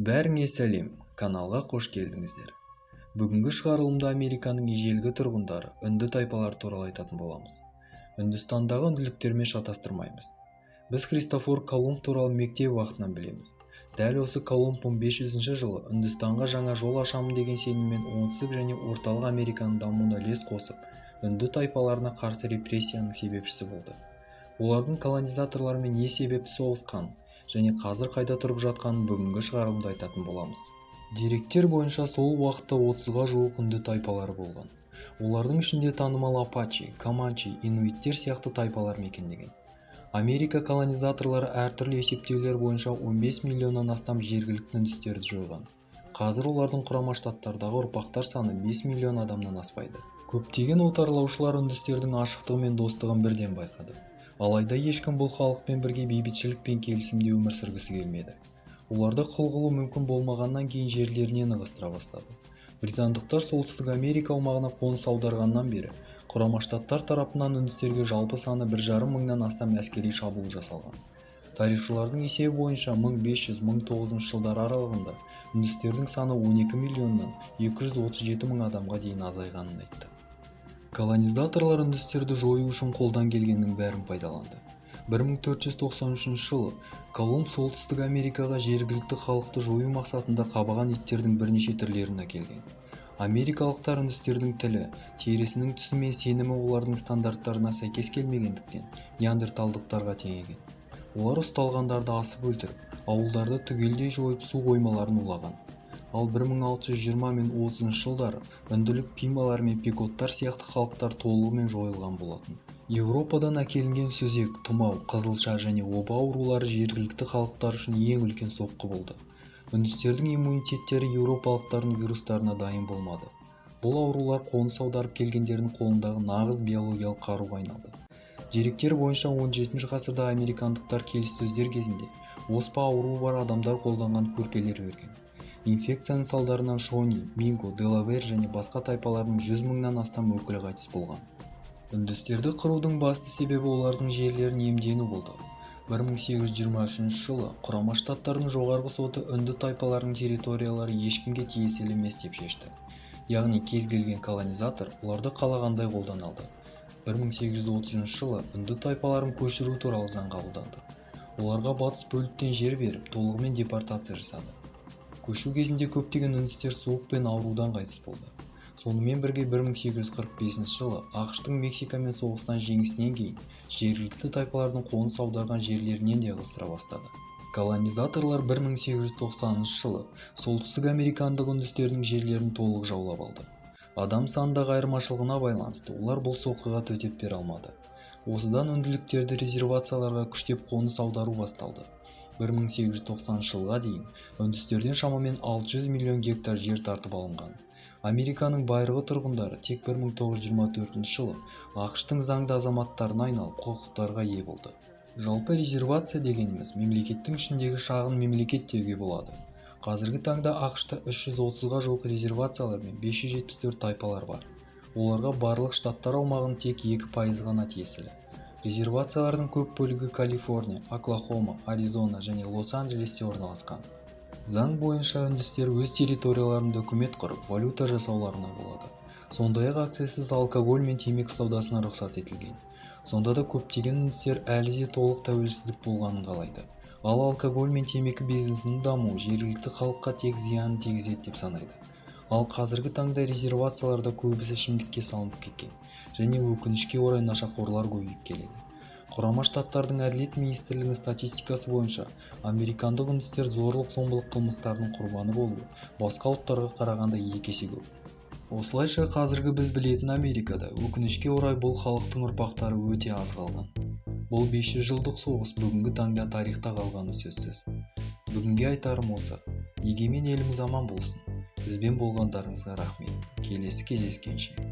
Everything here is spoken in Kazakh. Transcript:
Бәріңе сәлем, каналға қош келдіңіздер. Бүгінгі шығарылымда Американың ежелгі тұрғындары, үнді тайпалары туралы айтатын боламыз. Үндістандағы үнділіктермен шатастырмаймыз. Біз Христофор Колумб туралы мектеп уақытынан білеміз. Дәл осы Колумб 1500 жылы Үндістанға жаңа жол ашамын деген сеніммен оңтүстік және орталық Американың дамуына үлес қосып, үнді тайпаларына қарсы репрессияның себепшісі болды. Олардың колонизаторлармен не себепті соғысқанын және қазір қайда тұрып жатқанын бүгінгі шығарылымда айтатын боламыз. Деректер бойынша сол уақытта 30-ға жуық үнді тайпалары болған. Олардың ішінде танымал апачи, команчи, инуиттер сияқты тайпалар мекендеген. Америка колонизаторлары әртүрлі есептеулер бойынша 15 миллионнан астам жергілікті үндістерді жойған. Қазір олардың Құрама Штаттардағы ұрпақтар саны 5 миллион адамнан аспайды. Көптеген отарлаушылар үндістердің ашықтығы мен достығын бірден байқады. Алайда ешкім бұл халықпен бірге бейбітшілік пен келісімде өмір сүргісі келмеді. Оларды құл қылу мүмкін болмағаннан кейін жерлерінен ығыстыра бастады. Британдықтар солтүстік Америка аумағына қоныс аударғаннан бері Құрама Штаттар тарапынан үндістерге жалпы саны 1,5 мыңнан астам әскери шабуыл жасалған. Тарихшылардың есебі бойынша 1500-1900 жылдар аралығында үндістердің саны 12 миллионнан 237 мың адамға дейін азайғанын айтты. Колонизаторлар үндістерді жою үшін қолдан келгеннің бәрін пайдаланды. 1493 жылы Колумб солтүстік Америкаға жергілікті халықты жою мақсатында қабаған иттердің бірнеше түрлерін әкелген. Америкалықтар үндістердің тілі, терісінің түсі мен сенімі олардың стандарттарына сәйкес келмегендіктен неандерталдықтарға теңеген. Олар ұсталғандарды асып өлтіріп, ауылдарды түгелдей жойып су қоймаларын улаған. Ал 1620 мен 30 жылдары үнділік пималар мен пиготтар сияқты халықтар толығымен жойылған болатын. Еуропадан әкелінген сүзек, тұмау, қызылша және оба аурулары жергілікті халықтар үшін ең үлкен соққы болды. Үндістердің иммунитеттері еуропалықтардың вирустарына дайын болмады. Бұл аурулар қоныс аударып келгендердің қолындағы нағыз биологиялық қаруға айналды. Деректер бойынша 17 ғасырда американдықтар келіссөздер кезінде оспа ауруы бар адамдар қолданған көрпелер берген. Инфекцияның салдарынан Шони, Минго, Делавер және басқа тайпалардың 100 мыңнан астам өкілі қайтыс болған. Үндістерді қырудың басты себебі олардың жерлерін иемдену болды. 1823 жылы Құрама Штаттардың жоғарғы соты үнді тайпаларының территориялары ешкімге тиесілі емес деп шешті. Яғни кез келген колонизатор оларды қалағандай қолдана алды. 1830 жылы үнді тайпаларын көшіру туралы заң қабылданды. Оларға батыс бөліктен жер беріп, толығымен депортация жасады. Көшу кезінде көптеген үндістер суық пен аурудан қайтыс болды. Сонымен бірге 1845 жылы ақш-тың Мексикамен соғыстан жеңісінен кейін жергілікті тайпалардың қоныс аударған жерлерінен де ығыстыра бастады. Колонизаторлар 1890 жылы солтүстік американдық үндістердің жерлерін толық жаулап алды. Адам санындағы айырмашылығына байланысты олар бұл соққыға төтеп бере алмады. Осыдан үнділіктерді резервацияларға күштеп қоныс аудару басталды. 1890 жылға дейін үндістерден шамамен 600 миллион гектар жер тартып алынған. Американың байырғы тұрғындары тек 1924 жылы ақш-тың заңды азаматтарына айналып құқықтарға ие болды. Жалпы резервация дегеніміз мемлекеттің ішіндегі шағын мемлекет деуге болады. Қазіргі таңда ақш-та 330-ға жуық резервациялар мен 574 тайпалар бар. Оларға барлық штаттар аумағының тек 2% ғана тиесілі. Резервациялардың көп бөлігі Калифорния, Оклахома, Аризона және Лос-Анджелесте орналасқан. Заң бойынша үндістер өз территорияларында үкімет құрып, валюта жасауларына болады. Сондай-ақ акциясыз алкоголь мен темекі саудасына рұқсат етілген. Сонда да көптеген үндістер әлі де толық тәуелсіздік болғанын қалайды. Ал алкоголь мен темекі бизнесінің дамуы жергілікті халыққа тек зиянын тигізеді деп санайды. Ал қазіргі таңда резервацияларда көбісі ішімдікке салынып кеткен және өкінішке орай нашақорлар көбейіп келеді. Құрама Штаттардың әділет министрлігінің статистикасы бойынша американдық үндістер зорлық-зомбылық қылмыстарының құрбаны болуы басқа ұлттарға қарағанда 2 есе көп. Осылайша қазіргі біз білетін Америкада өкінішке орай бұл халықтың ұрпақтары өте аз қалған. Бұл 500 жылдық соғыс бүгінгі таңда тарихта қалғаны сөзсіз. Бүгінге айтарым осы: егемен еліміз аман болсын. Бізбен болғандарыңызға рахмет. Келесі кездескенше.